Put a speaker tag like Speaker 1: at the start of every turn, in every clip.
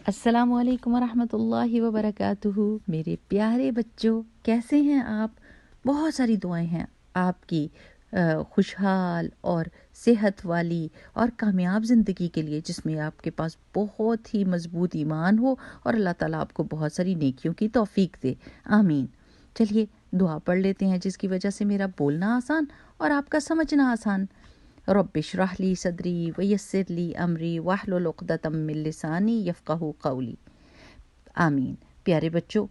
Speaker 1: السلام علیکم ورحمۃ اللہ وبرکاتہ۔ میرے پیارے بچوں، کیسے ہیں آپ؟ بہت ساری دعائیں ہیں آپ کی خوشحال اور صحت والی اور کامیاب زندگی کے لیے، جس میں آپ کے پاس بہت ہی مضبوط ایمان ہو اور اللہ تعالیٰ آپ کو بہت ساری نیکیوں کی توفیق دے، آمین۔ چلیے دعا پڑھ لیتے ہیں، جس کی وجہ سے میرا بولنا آسان اور آپ کا سمجھنا آسان۔ رب اشرح لی صدری ویسر لی امری واحلل عقدۃ من لسانی یفقہوا قولی، آمین۔ پیارے بچوں،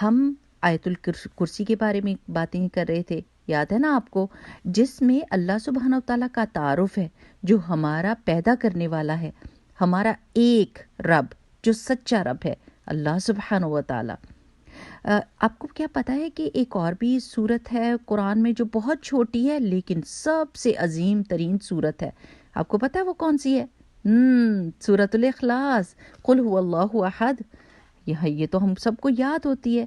Speaker 1: ہم آیت الکرسی کے بارے میں باتیں کر رہے تھے، یاد ہے نا آپ کو، جس میں اللہ سبحانہ و تعالیٰ کا تعارف ہے، جو ہمارا پیدا کرنے والا ہے، ہمارا ایک رب جو سچا رب ہے، اللہ سبحانہ و تعالیٰ۔ آپ کو کیا پتہ ہے کہ ایک اور بھی سورت ہے قرآن میں جو بہت چھوٹی ہے لیکن سب سے عظیم ترین سورت ہے؟ آپ کو پتہ ہے وہ کون سی ہے؟ سورۃ الاخلاص، قل هو اللہ احد۔ یہ تو ہم سب کو یاد ہوتی ہے۔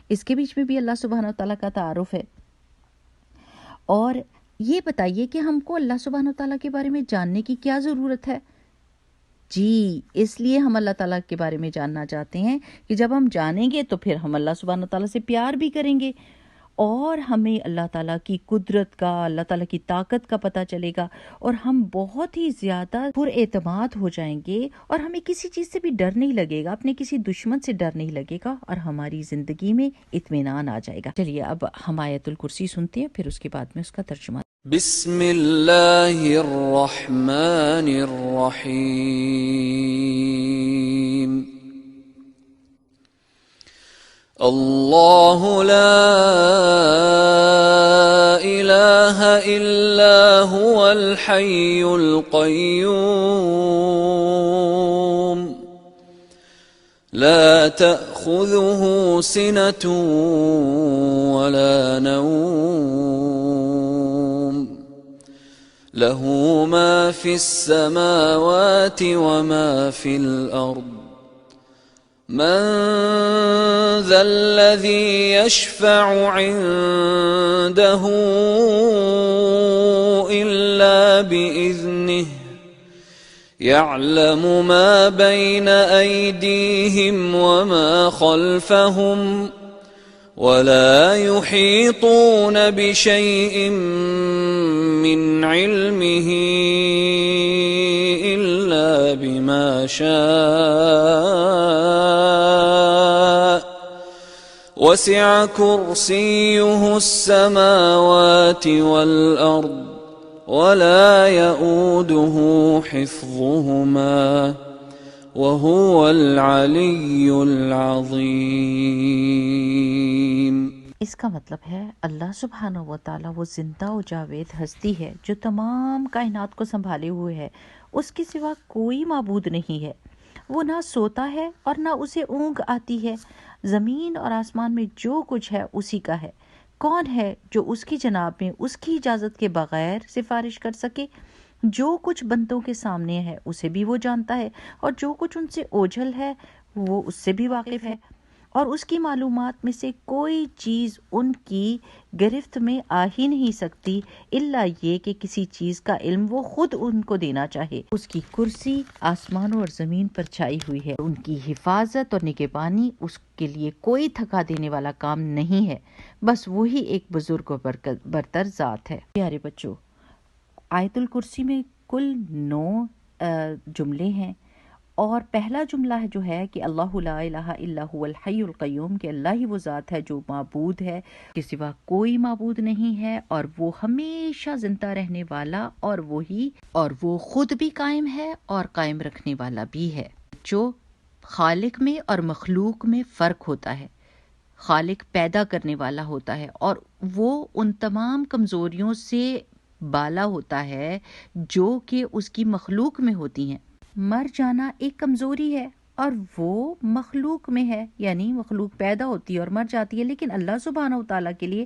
Speaker 1: اس کے بیچ میں بھی اللہ سبحانہ تعالیٰ کا تعارف ہے۔ اور یہ بتائیے کہ ہم کو اللہ سبحانہ تعالیٰ کے بارے میں جاننے کی کیا ضرورت ہے؟ جی، اس لیے ہم اللہ تعالیٰ کے بارے میں جاننا چاہتے ہیں کہ جب ہم جانیں گے تو پھر ہم اللہ سبحانہ تعالیٰ سے پیار بھی کریں گے، اور ہمیں اللہ تعالیٰ کی قدرت کا، اللہ تعالیٰ کی طاقت کا پتہ چلے گا، اور ہم بہت ہی زیادہ پر اعتماد ہو جائیں گے، اور ہمیں کسی چیز سے بھی ڈر نہیں لگے گا، اپنے کسی دشمن سے ڈر نہیں لگے گا، اور ہماری زندگی میں اطمینان آ جائے گا۔ چلیے اب ہم آیت الکرسی سنتے ہیں، پھر اس کے بعد میں اس کا ترجمہ۔
Speaker 2: بسم اللہ الرحمن الرحیم۔ اللہ لا الہ الا هو الحی القیوم لا تأخذه سنة ولا نوم له ما في السماوات وما في الأرض من ذا الذي يشفع عنده إلا بإذنه يعلم ما بين أيديهم وما خلفهم ولا يحيطون بشيء من علمه إلا بما شاء وسع كرسيه السماوات والأرض ولا يؤوده حفظهما وهو العلی العظیم۔
Speaker 1: اس کا مطلب ہے اللہ سبحانہ و تعالیٰ وہ زندہ و جاوید ہستی ہے جو تمام کائنات کو سنبھالے ہوئے ہے، اس کے سوا کوئی معبود نہیں ہے۔ وہ نہ سوتا ہے اور نہ اسے اونگ آتی ہے، زمین اور آسمان میں جو کچھ ہے اسی کا ہے۔ کون ہے جو اس کی جناب میں اس کی اجازت کے بغیر سفارش کر سکے؟ جو کچھ بندوں کے سامنے ہے اسے بھی وہ جانتا ہے، اور جو کچھ ان سے اوجھل ہے وہ اس سے بھی واقف ہے، اور اس کی معلومات میں سے کوئی چیز ان کی گرفت میں آ ہی نہیں سکتی الا یہ کہ کسی چیز کا علم وہ خود ان کو دینا چاہے۔ اس کی کرسی آسمانوں اور زمین پر چھائی ہوئی ہے، ان کی حفاظت اور نگہبانی اس کے لیے کوئی تھکا دینے والا کام نہیں ہے، بس وہی ایک بزرگ و برتر ذات ہے۔ پیارے بچوں، آیت الکرسی میں کل 9 جملے ہیں، اور پہلا جملہ جو ہے کہ اللہ لا الہ الا هو الحی القیوم، کہ اللہ ہی وہ ذات ہے جو معبود ہے، کے سوا کوئی معبود نہیں ہے، اور وہ ہمیشہ زندہ رہنے والا، اور وہ خود بھی قائم ہے اور قائم رکھنے والا بھی ہے۔ جو خالق میں اور مخلوق میں فرق ہوتا ہے، خالق پیدا کرنے والا ہوتا ہے، اور وہ ان تمام کمزوریوں سے بالا ہوتا ہے جو کہ اس کی مخلوق میں ہوتی ہیں۔ مر جانا ایک کمزوری ہے اور وہ مخلوق میں ہے، یعنی مخلوق پیدا ہوتی ہے اور مر جاتی ہے، لیکن اللہ سبحانہ وتعالیٰ کے لیے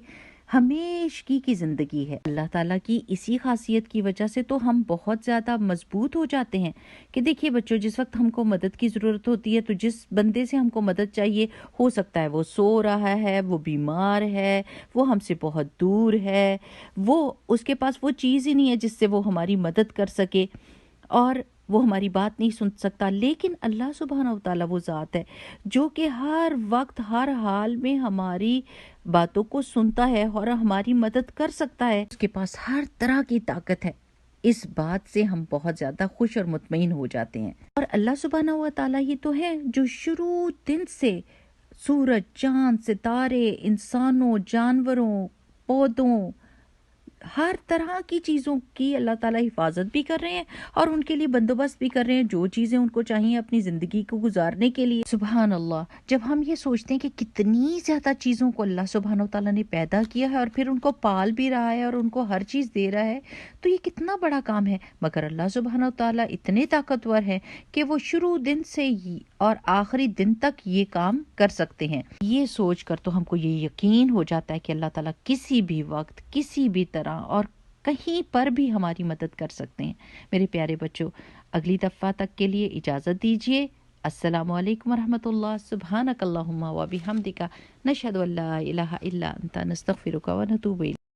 Speaker 1: ہمیشگی کی زندگی ہے۔ اللہ تعالیٰ کی اسی خاصیت کی وجہ سے تو ہم بہت زیادہ مضبوط ہو جاتے ہیں کہ دیکھیے بچوں، جس وقت ہم کو مدد کی ضرورت ہوتی ہے تو جس بندے سے ہم کو مدد چاہیے، ہو سکتا ہے وہ سو رہا ہے، وہ بیمار ہے، وہ ہم سے بہت دور ہے، وہ اس کے پاس وہ چیز ہی نہیں ہے جس سے وہ ہماری مدد کر سکے، اور وہ ہماری بات نہیں سن سکتا، لیکن اللہ سبحانہ و تعالیٰ وہ ذات ہے جو کہ ہر وقت ہر حال میں ہماری باتوں کو سنتا ہے اور ہماری مدد کر سکتا ہے، اس کے پاس ہر طرح کی طاقت ہے۔ اس بات سے ہم بہت زیادہ خوش اور مطمئن ہو جاتے ہیں۔ اور اللہ سبحانہ و تعالیٰ ہی تو ہے جو شروع دن سے سورج، چاند، ستارے، انسانوں، جانوروں، پودوں، ہر طرح کی چیزوں کی اللہ تعالیٰ حفاظت بھی کر رہے ہیں اور ان کے لیے بندوبست بھی کر رہے ہیں جو چیزیں ان کو چاہیے اپنی زندگی کو گزارنے کے لیے۔ سبحان اللہ، جب ہم یہ سوچتے ہیں کہ کتنی زیادہ چیزوں کو اللہ سبحانہ و تعالیٰ نے پیدا کیا ہے اور پھر ان کو پال بھی رہا ہے اور ان کو ہر چیز دے رہا ہے، تو یہ کتنا بڑا کام ہے۔ مگر اللہ سبحانہ و تعالیٰ اتنے طاقتور ہیں کہ وہ شروع دن سے اور آخری دن تک یہ کام کر سکتے ہیں۔ یہ سوچ کر تو ہم کو یہ یقین ہو جاتا ہے کہ اللہ تعالیٰ کسی بھی وقت، کسی بھی طرح اور کہیں پر بھی ہماری مدد کر سکتے ہیں۔ میرے پیارے بچوں، اگلی دفعہ تک کے لیے اجازت دیجیے۔ السلام علیکم ورحمۃ اللہ۔ سبحانک اللہم و بحمدک، نشہد ان لا الہ الا انت، نستغفرک و نتوب الیک۔